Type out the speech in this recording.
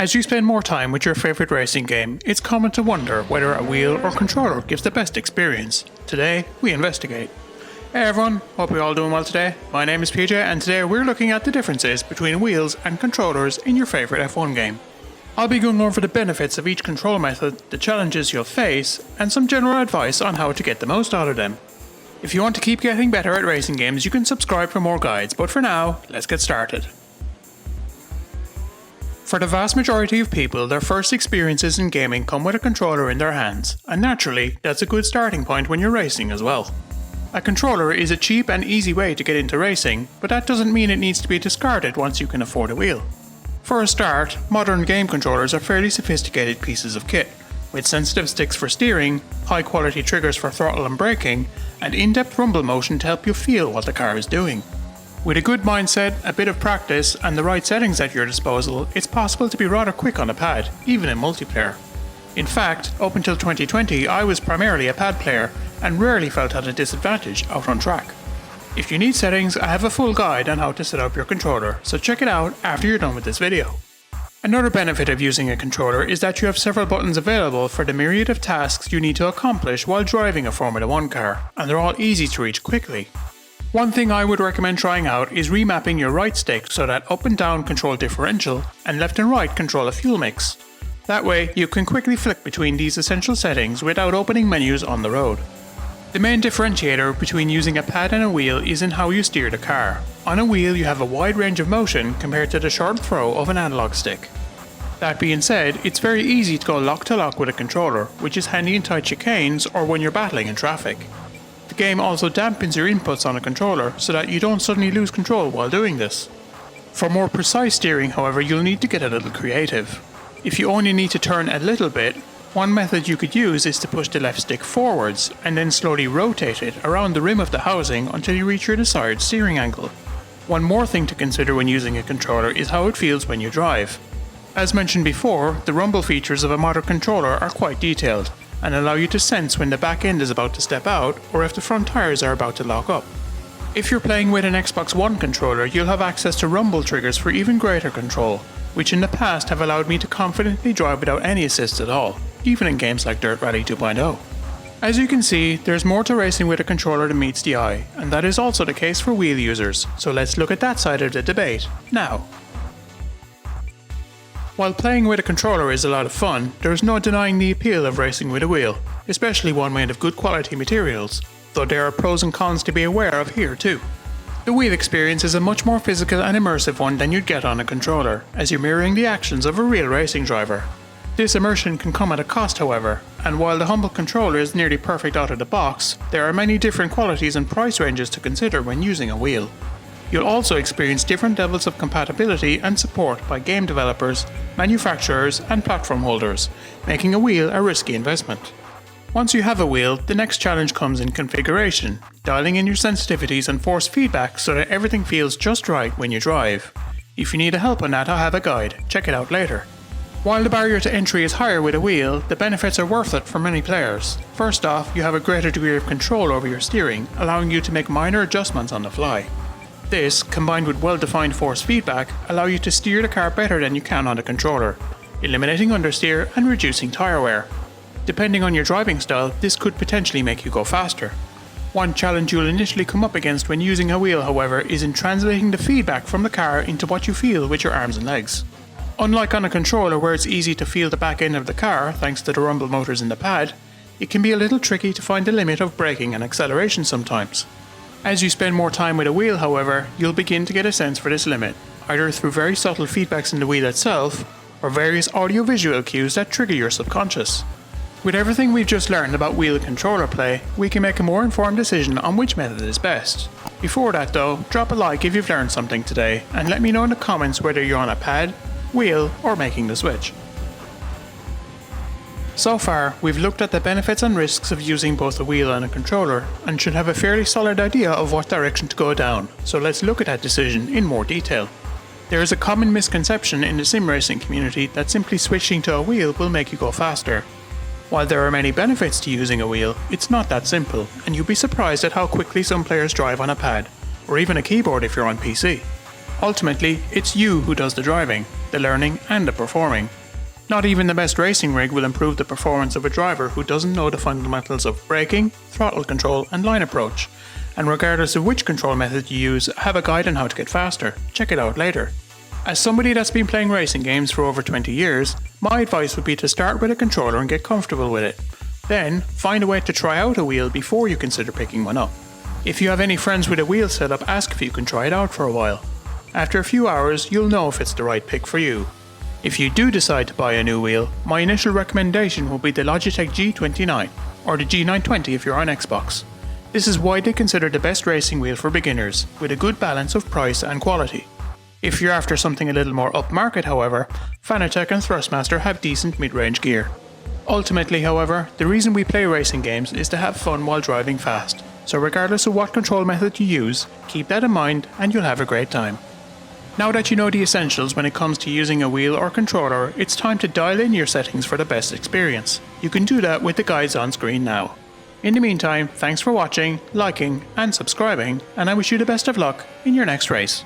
As you spend more time with your favorite racing game, it's common to wonder whether a wheel or controller gives the best experience. Today, we investigate. Hey everyone, hope you're all doing well today. My name is PJ and today we're looking at the differences between wheels and controllers in your favorite F1 game. I'll be going over the benefits of each control method, the challenges you'll face, and some general advice on how to get the most out of them. If you want to keep getting better at racing games, you can subscribe for more guides, but for now, let's get started. For the vast majority of people, their first experiences in gaming come with a controller in their hands, and naturally, that's a good starting point when you're racing as well. A controller is a cheap and easy way to get into racing, but that doesn't mean it needs to be discarded once you can afford a wheel. For a start, modern game controllers are fairly sophisticated pieces of kit, with sensitive sticks for steering, high quality triggers for throttle and braking, and in-depth rumble motion to help you feel what the car is doing. With a good mindset, a bit of practice, and the right settings at your disposal, it's possible to be rather quick on a pad, even in multiplayer. In fact, up until 2020 I was primarily a pad player and rarely felt at a disadvantage out on track. If you need settings, I have a full guide on how to set up your controller, so check it out after you're done with this video. Another benefit of using a controller is that you have several buttons available for the myriad of tasks you need to accomplish while driving a Formula 1 car, and they're all easy to reach quickly. One thing I would recommend trying out is remapping your right stick so that up and down control differential and left and right control a fuel mix. That way you can quickly flick between these essential settings without opening menus on the road. The main differentiator between using a pad and a wheel is in how you steer the car. On a wheel you have a wide range of motion compared to the sharp throw of an analog stick. That being said, it's very easy to go lock to lock with a controller, which is handy in tight chicanes or when you're battling in traffic. The game also dampens your inputs on a controller so that you don't suddenly lose control while doing this. For more precise steering, however, you'll need to get a little creative. If you only need to turn a little bit, one method you could use is to push the left stick forwards and then slowly rotate it around the rim of the housing until you reach your desired steering angle. One more thing to consider when using a controller is how it feels when you drive. As mentioned before, the rumble features of a modern controller are quite detailed and allow you to sense when the back end is about to step out or if the front tires are about to lock up. If you're playing with an Xbox One controller, you'll have access to rumble triggers for even greater control, which in the past have allowed me to confidently drive without any assist at all, even in games like Dirt Rally 2.0. As you can see, there's more to racing with a controller than meets the eye, and that is also the case for wheel users, so let's look at that side of the debate now. While playing with a controller is a lot of fun, there's no denying the appeal of racing with a wheel, especially one made of good quality materials, though there are pros and cons to be aware of here too. The wheel experience is a much more physical and immersive one than you'd get on a controller, as you're mirroring the actions of a real racing driver. This immersion can come at a cost however, and while the humble controller is nearly perfect out of the box, there are many different qualities and price ranges to consider when using a wheel. You'll also experience different levels of compatibility and support by game developers, manufacturers and platform holders, making a wheel a risky investment. Once you have a wheel, the next challenge comes in configuration, dialing in your sensitivities and force feedback so that everything feels just right when you drive. If you need help on that, I have a guide, check it out later. While the barrier to entry is higher with a wheel, the benefits are worth it for many players. First off, you have a greater degree of control over your steering, allowing you to make minor adjustments on the fly. This, combined with well-defined force feedback, allow you to steer the car better than you can on a controller, eliminating understeer and reducing tyre wear. Depending on your driving style, this could potentially make you go faster. One challenge you'll initially come up against when using a wheel, however, is in translating the feedback from the car into what you feel with your arms and legs. Unlike on a controller where it's easy to feel the back end of the car thanks to the rumble motors in the pad, it can be a little tricky to find the limit of braking and acceleration sometimes. As you spend more time with a wheel, however, you'll begin to get a sense for this limit, either through very subtle feedbacks in the wheel itself, or various audio-visual cues that trigger your subconscious. With everything we've just learned about wheel and controller play, we can make a more informed decision on which method is best. Before that though, drop a like if you've learned something today, and let me know in the comments whether you're on a pad, wheel, or making the switch. So far, we've looked at the benefits and risks of using both a wheel and a controller, and should have a fairly solid idea of what direction to go down, so let's look at that decision in more detail. There is a common misconception in the sim racing community that simply switching to a wheel will make you go faster. While there are many benefits to using a wheel, it's not that simple, and you'll be surprised at how quickly some players drive on a pad, or even a keyboard if you're on PC. Ultimately, it's you who does the driving, the learning and the performing. Not even the best racing rig will improve the performance of a driver who doesn't know the fundamentals of braking, throttle control and line approach. And regardless of which control method you use, I have a guide on how to get faster. Check it out later. As somebody that's been playing racing games for over 20 years, my advice would be to start with a controller and get comfortable with it. Then, find a way to try out a wheel before you consider picking one up. If you have any friends with a wheel setup, ask if you can try it out for a while. After a few hours, you'll know if it's the right pick for you. If you do decide to buy a new wheel, my initial recommendation will be the Logitech G29, or the G920 if you're on Xbox. This is widely considered the best racing wheel for beginners, with a good balance of price and quality. If you're after something a little more upmarket, however, Fanatec and Thrustmaster have decent mid-range gear. Ultimately, however, the reason we play racing games is to have fun while driving fast, so regardless of what control method you use, keep that in mind and you'll have a great time. Now that you know the essentials when it comes to using a wheel or controller, it's time to dial in your settings for the best experience. You can do that with the guides on screen now. In the meantime, thanks for watching, liking and subscribing, and I wish you the best of luck in your next race.